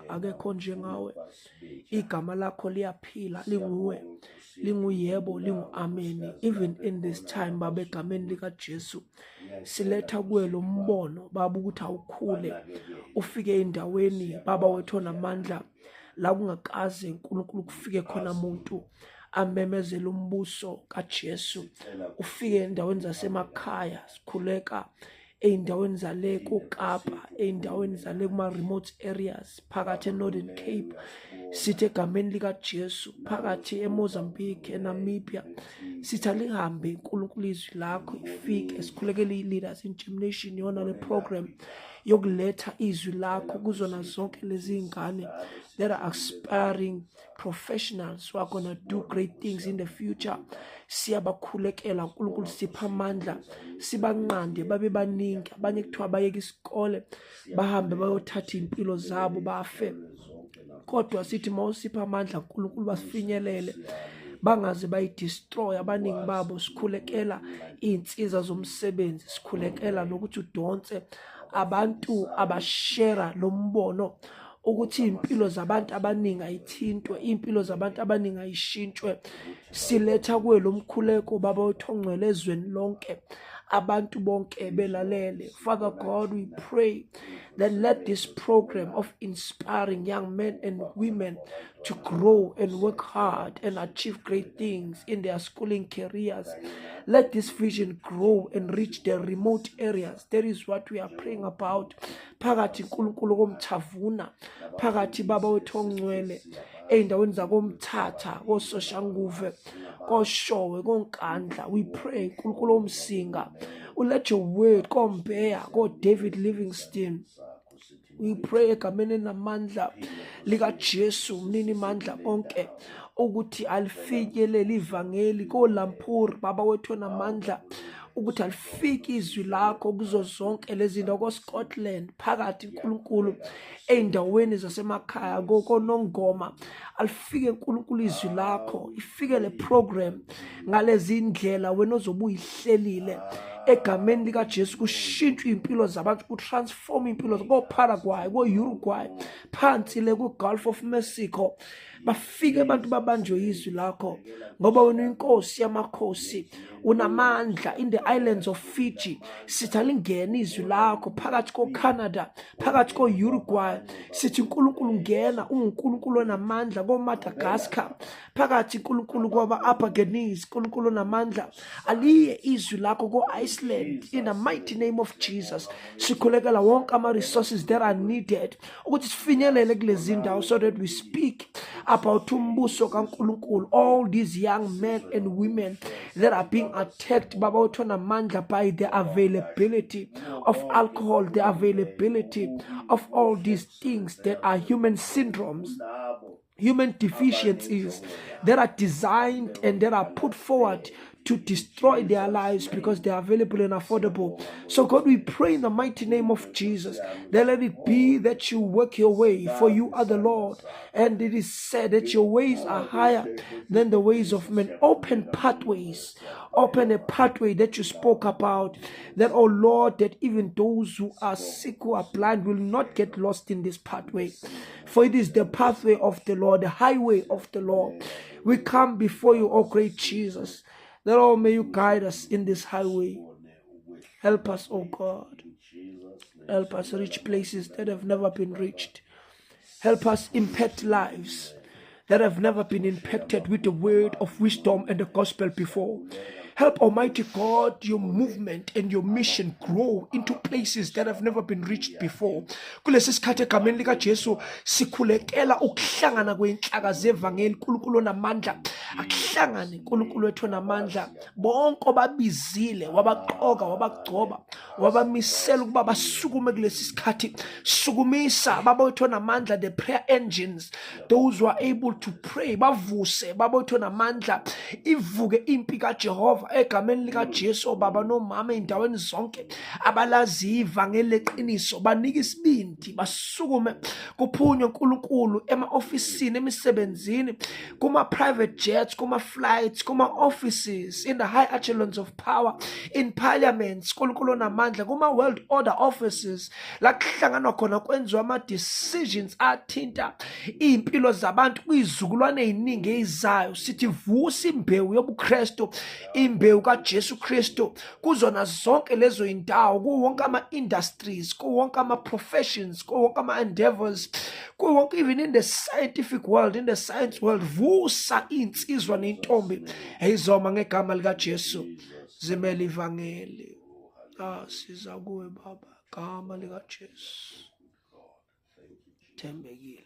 akekho njengawe. Igama lakho liyaphila, linguwe, linguyebo, lingu-ameni. Even in this time, Baba, egameni likaJesu siletha kuwe lo mbono Baba ukuthi awukhule ufike endaweni Baba wethu onamandla la kungakaze uNkulunkulu kufike khona umuntu amemezela umbuso kaJesu. Ufike endaweni zasemakhaya, sikhuleka ey'ndaweni zale kuKapa, ey'ndaweni zale kuma-remote areas phakathi eNorthern Cape, sithi egameni likaJesu, phakathi eMozambique, eNamibia, sithi alihambe uNkulunkulu izwi lakho ifike. Sikhulekele i-Leaders in Germination yona le program yokuletha izwi lakho kuzona zonke lezi ngane that are aspiring professionals who are going to do great things in the future. Siyabakhulekela uNkulunkulu, sipha amandla, sibanqande babe baningi. Abanye kuthiwa bayeka isikole bahambe bayothatha impilo zabo bafe, kodwa sithi mawusipha amandla uNkulunkulu basifinyelele bangaze bayidestroy abaningi babo. Sikhulekela iy'nsiza zomsebenzi, sikhulekela nokuthi udonse abantu abashera lo mbono ukuthi iy'mpilo zabantu abaningi ayithintwe, iy'mpilo zabantu abaningi ayishintshwe. Siletha kuwe lo mkhuleko Baba wethu ongcwele ezweni lonke, abantu bonke belalele. Father God, we pray that let this program of inspiring young men and women to grow and work hard and achieve great things in their schooling careers, let this vision grow and reach the remote areas. That is what we are praying about. Phakathi uNkulunkulu komthavuna, phakathi Baba wethu ongcwele ey'ndaweni zakomthatha, koSoshanguve, koShowe, koNkandla, we pray uNkulunkulu womsinga, let your word compare David Livingstone. We pray egameni namandla likaJesu mnini mandla onke ukuthi alifinyelele ivangeli koLampur Baba wethu namandla, ukuthi alifike izwi lakho kuzo zonke lezi ndawo, koScotland, phakathi uNkulunkulu ey'ndaweni zasemakhaya, koNongoma, alifike uNkulunkulu izwi lakho, ifike le program ngalezi ndlela wena ozobe uyihlelile egameni likaJesu, kushintshwe iy'mpilo zabantu, kutransform iy'mpilo ko-Paraguay, ko-Uruguay, phansi le ku-Gulf of Mexico, bafike abantu babanjwe izwi lakho, ngoba wena uyinkosi yamakhosi, unamandla. In the islands of Fiji sithi alingene izwi lakho, phakathi ko-Canada, phakathi ko-Uruguay, sithi uNkulunkulu ngena, uNkulunkulu onamandla, ko-Madagascar, phakathi uNkulunkulu kwaba-Aborigines, uNkulunkulu onamandla, aliye izwi lakho ko-Iceland. In the mighty name of Jesus, sikhulekela wonke ama-resources that are needed ukuthi sifinyelele kulezi ndawo, so that we speak about umbuso kaNkulunkulu. All these young men and women that are being attacked Baba wethu namandla by the availability of alcohol, the availability of all these things that are human syndromes, human deficiencies that are designed and that are put forward to destroy their lives because they are available and affordable. So God, we pray in the mighty name of Jesus that let it be that you work your way, for you are the Lord, and it is said that your ways are higher than the ways of men. Open pathways, open a pathway that you spoke about, that, oh Lord, that even those who are sick, who are blind, will not get lost in this pathway, for it is the pathway of the Lord, the highway of the Lord. We come before you, oh great Jesus, that, oh, may you guide us in this highway. Help us, oh God. Help us reach places that have never been reached. Help us impact lives that have never been impacted with the word of wisdom and the gospel before. Help, Almighty God, your movement and your mission grow into places that have never been reached before. Kulesi sikhathi egameni likaJesu sikhulekela ukuhlangana kweinhlaka zevangeli, uNkulunkulu onamandla akuhlangane, uNkulunkulu wethu onamandla, bonke obabizile wabaqoka, wabagcoba, wabamisela ukuba basukume kulesi sikhathi. Sukumisa Baba wethu onamandla the prayer engines, those who are able to pray, bavuse Baba wethu onamandla, ivuke impi kaJehova egameni likaJesu baba nomama ey'ndaweni zonke abalaziyo ivangeli leqiniso, banike isibindi, basukume kuphunywe uNkulunkulu ema-ofisini, emisebenzini, kuma-private jets, kuma-flights, kuma-offices, in the high echelons of power, in parliaments, uNkulunkulu namandla, kuma-world order offices, la kuhlanganwa khona kwenziwa ama-decisions athinta iy'mpilo zabantu kuy'zukulwane ey'ningi ey'zayo. Sithi vusa imbewu yobuKristu, imbewu kaJesu Kristu kuzona zonke lezo y'ndawo, kuwo wonke ama-industries, kuwo wonke ama-professions, kuwo wonke ama-endeavors, kuwo wonke, even in the scientific world, in the science world. Vusa iy'nsizwa ney'ntombi ey'zoma ngegama likaJesu zimele ivangeli. Siza kuwe Baba, gama likaJesu thembekile.